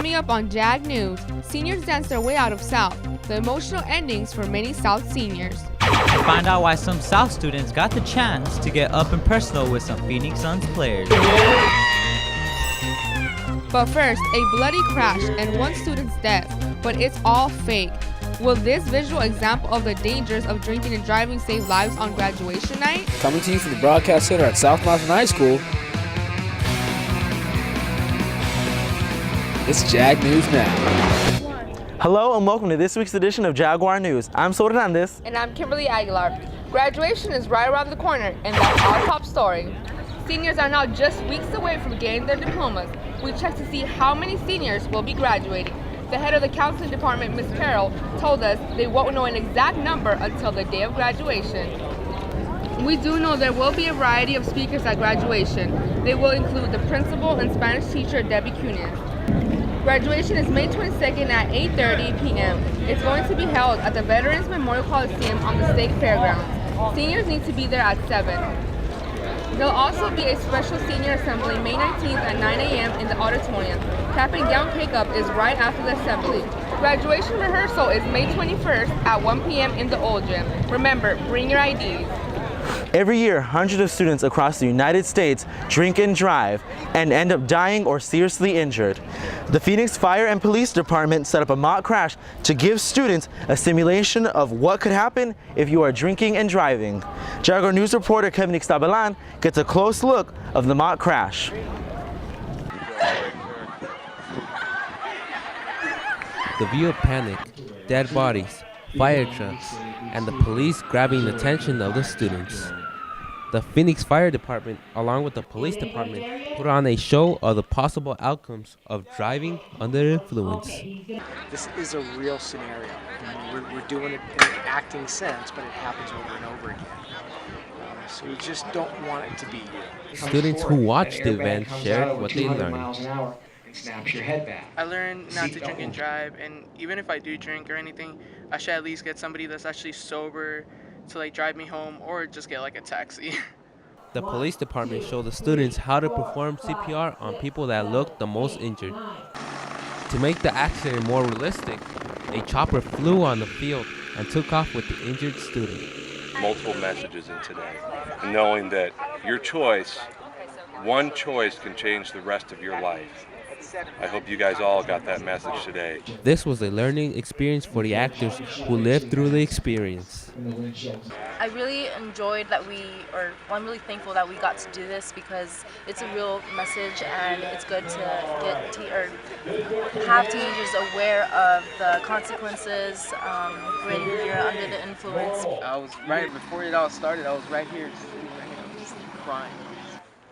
Coming up on Jag News, seniors dance their way out of South. The emotional endings for many South seniors. Find out why some South students got the chance to get up and personal with some Phoenix Suns players. But first, a bloody crash and one student's death, but it's all fake. Will this visual example of the dangers of drinking and driving save lives on graduation night? Coming to you from the Broadcast Center at South Mountain High School, it's Jag News Now. Hello and welcome to this week's edition of Jaguar News. I'm Sol Hernandez. And I'm Kimberly Aguilar. Graduation is right around the corner, and that's our top story. Seniors are now just weeks away from getting their diplomas. We checked to see how many seniors will be graduating. The head of the counseling department, Ms. Carroll, told us they won't know an exact number until the day of graduation. We do know there will be a variety of speakers at graduation. They will include the principal and Spanish teacher, Debbie Cunez. Graduation is May 22nd at 8:30 p.m. It's going to be held at the Veterans Memorial Coliseum on the State Fairgrounds. Seniors need to be there at 7. There'll also be a special senior assembly May 19th at 9 a.m. in the auditorium. Cap and gown cake-up is right after the assembly. Graduation rehearsal is May 21st at 1 p.m. in the old gym. Remember, bring your IDs. Every year, hundreds of students across the United States drink and drive and end up dying or seriously injured. The Phoenix Fire and Police Department set up a mock crash to give students a simulation of what could happen if you are drinking and driving. Jaguar News reporter Kevin Ixtabalan gets a close look of the mock crash. The view of panic, dead bodies, fire trucks, and the police grabbing the attention of the students. The Phoenix Fire Department, along with the police department, put on a show of the possible outcomes of driving under influence. This is a real scenario. We're doing it in an acting sense, but it happens over and over again. So we just don't want it to be you. Students who watched the event shared what they learned. Snaps your head back. I learned not to drink and drive, and even if I do drink or anything, I should at least get somebody that's actually sober to like drive me home, or just get like a taxi. The police department showed the students how to perform CPR on people that looked the most injured. To make the accident more realistic, a chopper flew on the field and took off with the injured student. Multiple messages in today, knowing that your choice, one choice can change the rest of your life. I hope you guys all got that message today. This was a learning experience for the actors who lived through the experience. I really enjoyed that I'm really thankful that we got to do this because it's a real message and it's good to have teenagers aware of the consequences when you're under the influence. I was right before it all started. I was right here, just crying,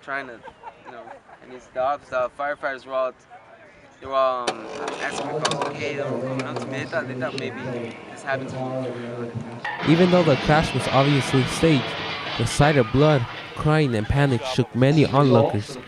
trying to, and these dogs, the firefighters were all asking me if I was okay. They were coming up to me. They thought maybe this happened to me. Even though the crash was obviously staged, the sight of blood, crying, and panic shook many onlookers.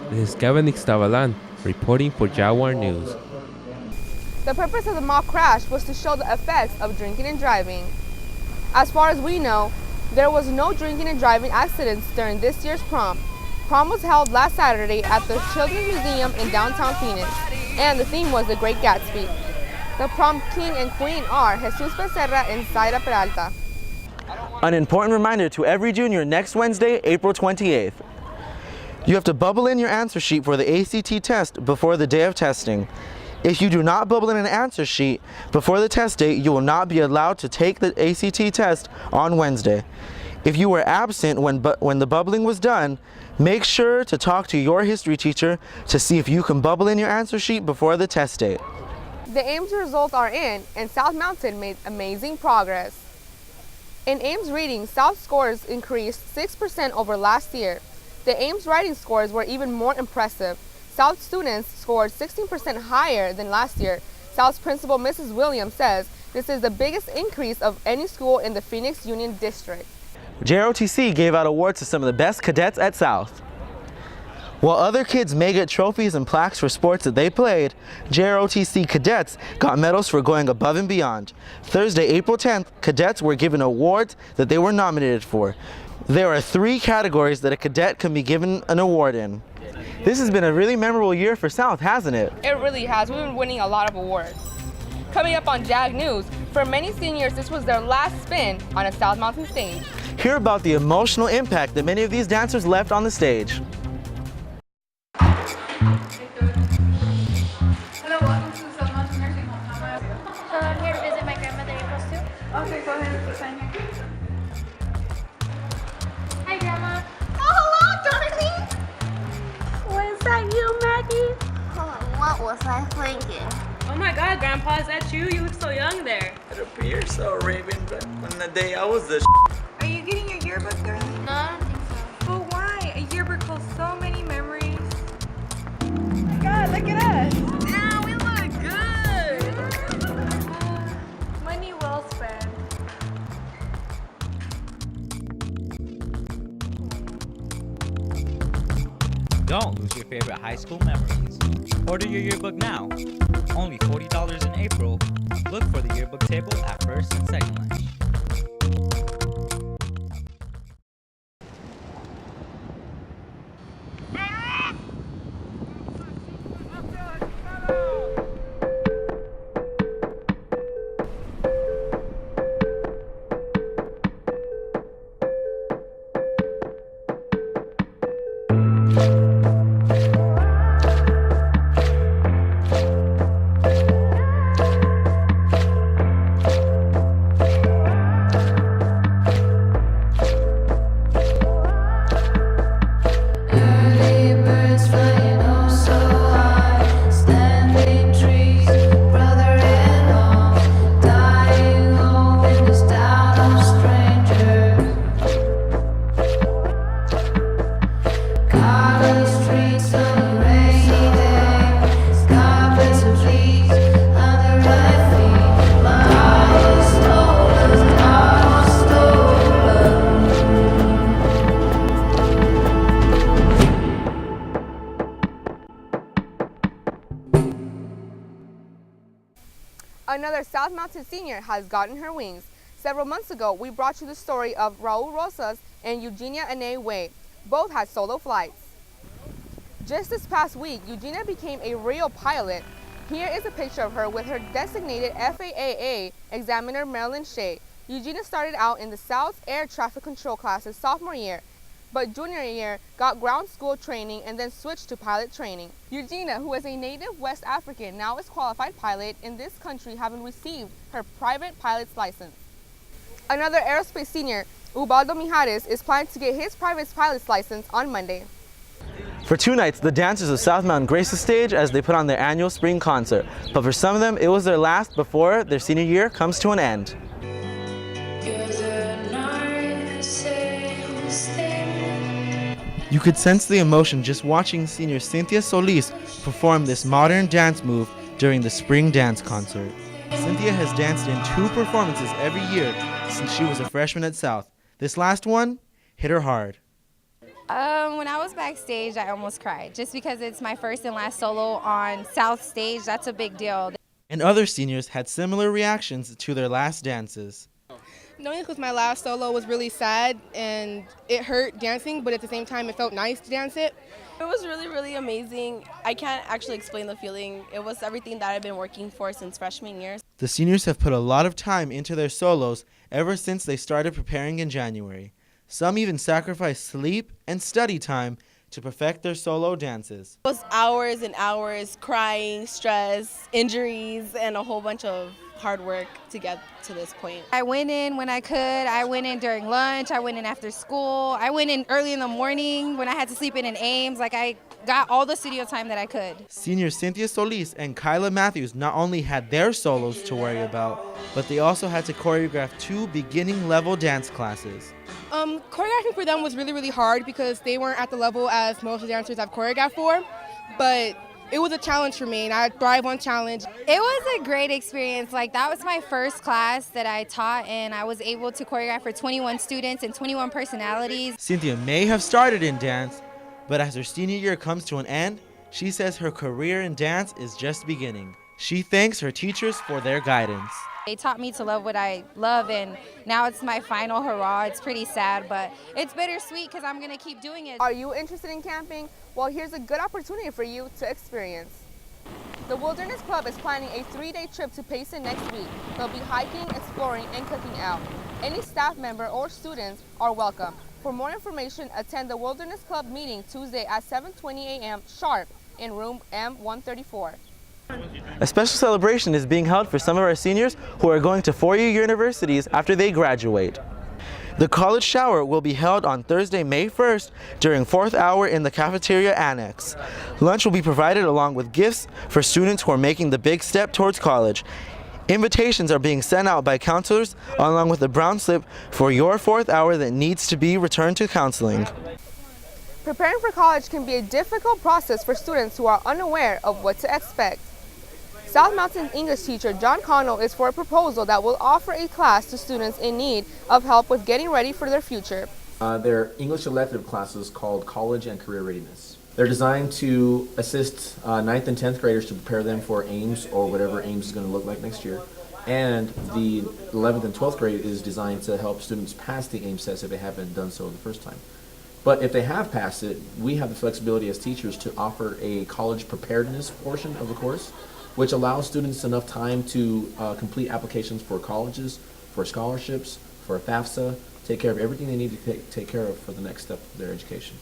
This is Kevin Ixtabalan reporting for Jaguar News. The purpose of the mock crash was to show the effects of drinking and driving. As far as we know, there was no drinking and driving accidents during this year's prom. Prom was held last Saturday at the Children's Museum in downtown Phoenix, and the theme was The Great Gatsby. The prom king and queen are Jesus Becerra and Zaira Peralta. An important reminder to every junior next Wednesday, April 28th. You have to bubble in your answer sheet for the ACT test before the day of testing. If you do not bubble in an answer sheet before the test date, you will not be allowed to take the ACT test on Wednesday. If you were absent when the bubbling was done, make sure to talk to your history teacher to see if you can bubble in your answer sheet before the test date. The Ames results are in, and South Mountain made amazing progress. In Ames reading, South scores increased 6% over last year. The Ames writing scores were even more impressive. South students scored 16% higher than last year. South's principal, Mrs. Williams, says this is the biggest increase of any school in the Phoenix Union District. JROTC gave out awards to some of the best cadets at South. While other kids may get trophies and plaques for sports that they played, JROTC cadets got medals for going above and beyond. Thursday, April 10th, cadets were given awards that they were nominated for. There are 3 categories that a cadet can be given an award in. This has been a really memorable year for South, hasn't it? It really has. We've been winning a lot of awards. Coming up on Jag News, for many seniors, this was their last spin on a South Mountain stage. Hear about the emotional impact that many of these dancers left on the stage. Hello, welcome to South Mountain Nursing Home. How may I help you? I'm here to visit my grandmother April too. Okay, go ahead and sign here. Hi, Grandma. Oh, hello, darling. Was that you, Maggie? What was I thinking? Oh my God, Grandpa, is that you? You look so young there. It appears so, Raven, but on the day I was the Are you getting your yearbook, darling? No, I don't think so. But why? A yearbook holds so many memories. Oh my God, look at us. Yeah, we look good. Money well spent. Don't lose your favorite high school memories. Order your yearbook now. Only $40 in April. Look for the yearbook table at first and second lunch. Another South Mountain senior has gotten her wings. Several months ago, we brought you the story of Raul Rosas and Eugenia Ane Way. Both had solo flights. Just this past week, Eugenia became a real pilot. Here is a picture of her with her designated FAA examiner, Marilyn Shea. Eugenia started out in the South Air Traffic Control classes sophomore year, but junior year got ground school training and then switched to pilot training. Eugenia, who is a native West African, now is qualified pilot in this country, having received her private pilot's license. Another aerospace senior, Ubaldo Mijares, is planning to get his private pilot's license on Monday. For 2 nights, the dancers of South Mountain graced the stage as they put on their annual spring concert. But for some of them, it was their last before their senior year comes to an end. You could sense the emotion just watching senior Cynthia Solis perform this modern dance move during the spring dance concert. Cynthia has danced in 2 performances every year since she was a freshman at South. This last one hit her hard. When I was backstage, I almost cried. Just because it's my first and last solo on South stage, that's a big deal. And other seniors had similar reactions to their last dances. Knowing this was my last solo was really sad, and it hurt dancing, but at the same time it felt nice to dance it. It was really, really amazing. I can't actually explain the feeling. It was everything that I've been working for since freshman year. The seniors have put a lot of time into their solos ever since they started preparing in January. Some even sacrificed sleep and study time to perfect their solo dances. It was hours and hours crying, stress, injuries, and a whole bunch of hard work to get to this point. I went in when I could. I went in during lunch. I went in after school. I went in early in the morning when I had to sleep in Ames. Like, I got all the studio time that I could. Senior Cynthia Solis and Kyla Matthews not only had their solos to worry about, but they also had to choreograph 2 beginning level dance classes. Choreographing for them was really, really hard because they weren't at the level as most of the dancers I've choreographed for, but it was a challenge for me, and I thrive on challenge. It was a great experience. Like, that was my first class that I taught, and I was able to choreograph for 21 students and 21 personalities. Cynthia may have started in dance, but as her senior year comes to an end, she says her career in dance is just beginning. She thanks her teachers for their guidance. They taught me to love what I love, and now it's my final hurrah. It's pretty sad, but it's bittersweet because I'm going to keep doing it. Are you interested in camping? Well, here's a good opportunity for you to experience. The Wilderness Club is planning a 3-day trip to Payson next week. They'll be hiking, exploring, and cooking out. Any staff member or students are welcome. For more information, attend the Wilderness Club meeting Tuesday at 7:20 a.m. sharp in room M134. A special celebration is being held for some of our seniors who are going to four-year universities after they graduate. The college shower will be held on Thursday, May 1st during 4th hour in the cafeteria annex. Lunch will be provided along with gifts for students who are making the big step towards college. Invitations are being sent out by counselors along with a brown slip for your 4th hour that needs to be returned to counseling. Preparing for college can be a difficult process for students who are unaware of what to expect. South Mountain English teacher John Connell is for a proposal that will offer a class to students in need of help with getting ready for their future. They're English elective classes called College and Career Readiness. They're designed to assist 9th and 10th graders to prepare them for AIMS or whatever AIMS is going to look like next year. And the 11th and 12th grade is designed to help students pass the AIMS test if they haven't done so the first time. But if they have passed it, we have the flexibility as teachers to offer a college preparedness portion of the course, which allows students enough time to complete applications for colleges, for scholarships, for FAFSA, take care of everything they need to take care of for the next step of their education.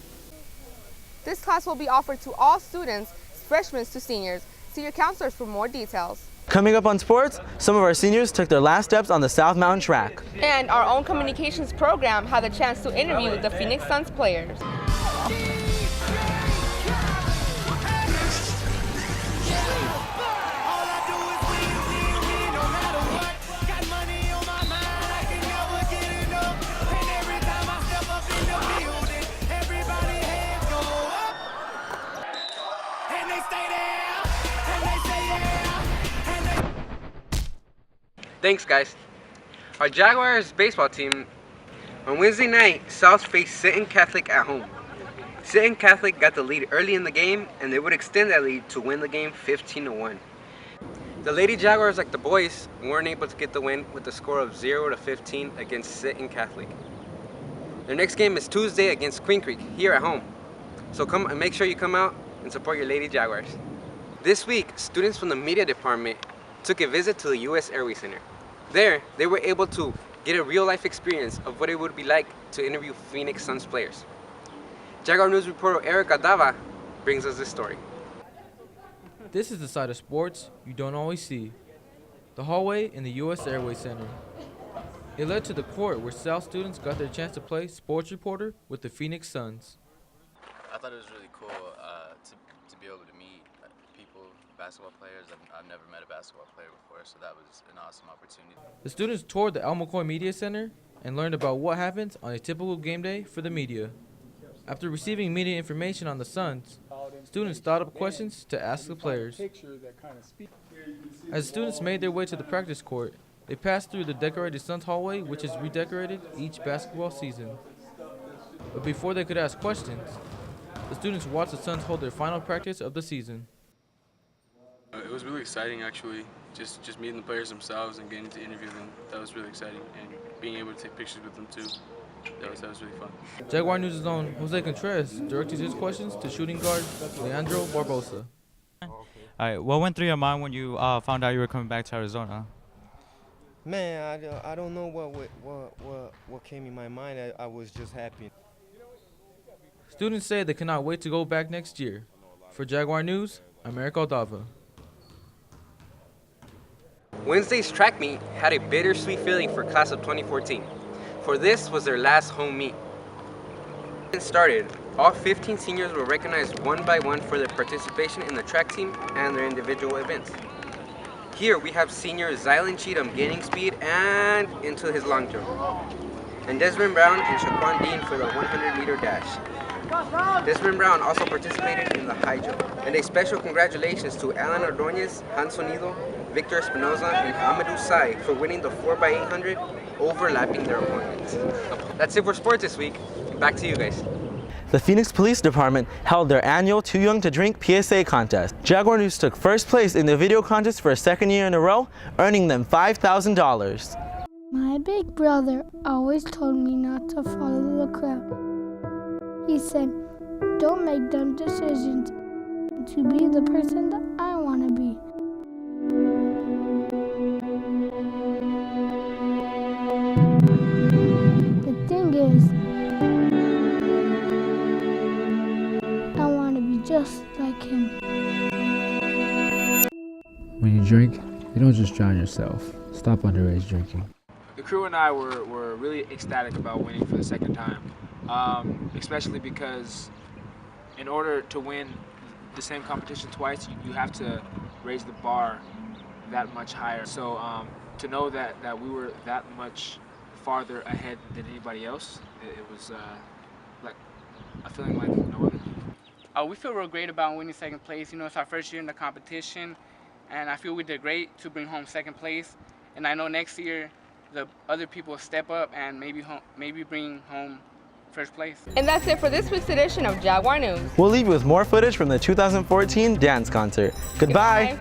This class will be offered to all students, freshmen to seniors. See your counselors for more details. Coming up on sports, some of our seniors took their last steps on the South Mountain track. And our own communications program had the chance to interview the Phoenix Suns players. Thanks, guys. Our Jaguars baseball team, on Wednesday night, South faced Sinton Catholic at home. Sinton Catholic got the lead early in the game, and they would extend that lead to win the game 15-1. The Lady Jaguars, like the boys, weren't able to get the win with a score of 0-15 against Sinton Catholic. Their next game is Tuesday against Queen Creek, here at home. So come and make sure you come out and support your Lady Jaguars. This week, students from the media department took a visit to the U.S. Airway Center. There, they were able to get a real-life experience of what it would be like to interview Phoenix Suns players. Jaguar News reporter Erica Dava brings us this story. This is the side of sports you don't always see. The hallway in the U.S. Airway Center. It led to the court where South students got their chance to play sports reporter with the Phoenix Suns. I thought it was really cool to be able to meet people, basketball players. I've never met a basketball player before, so that was an awesome opportunity. The students toured the El McCoy Media Center and learned about what happens on a typical game day for the media. After receiving media information on the Suns, students thought up questions to ask the players. As students made their way to the practice court, they passed through the decorated Suns hallway, which is redecorated each basketball season. But before they could ask questions, the students watched the Suns hold their final practice of the season. It was really exciting, actually, just meeting the players themselves and getting to interview them. That was really exciting, and being able to take pictures with them too. That was really fun. Jaguar News' own Jose Contreras directed his questions to shooting guard Leandro Barbosa. All right, what went through your mind when you found out you were coming back to Arizona? Man, I don't know what came in my mind. I was just happy. Students say they cannot wait to go back next year. For Jaguar News, I'm Eric Aldava. Wednesday's track meet had a bittersweet feeling for class of 2014, for this was their last home meet. When it started, all 15 seniors were recognized one by one for their participation in the track team and their individual events. Here we have senior Zylan Cheatham gaining speed and into his long jump, and Desmond Brown and Shaquan Dean for the 100-meter dash. Desmond Brown also participated in the high jump. And a special congratulations to Alan Ordonez, Han Sonido, Victor Espinoza, and Amadou Sai for winning the 4x800, overlapping their opponents. That's it for sports this week. Back to you guys. the Phoenix Police Department held their annual Too Young to Drink PSA contest. Jaguar News took first place in the video contest for a second year in a row, earning them $5,000. My big brother always told me not to follow the crowd. He said, don't make dumb decisions, to be the person that I want to be. The thing is, I want to be just like him. When you drink, you don't just drown yourself. Stop underage drinking. The crew and I were really ecstatic about winning for the second time, especially because in order to win the same competition twice, you have to raise the bar that much higher. So to know that we were that much farther ahead than anybody else, it was like a feeling like no other. We feel real great about winning second place. You know, it's our first year in the competition, and I feel we did great to bring home second place. And I know next year the other people will step up and maybe bring home first place. And that's it for this week's edition of Jaguar News. We'll leave you with more footage from the 2014 dance concert. Goodbye.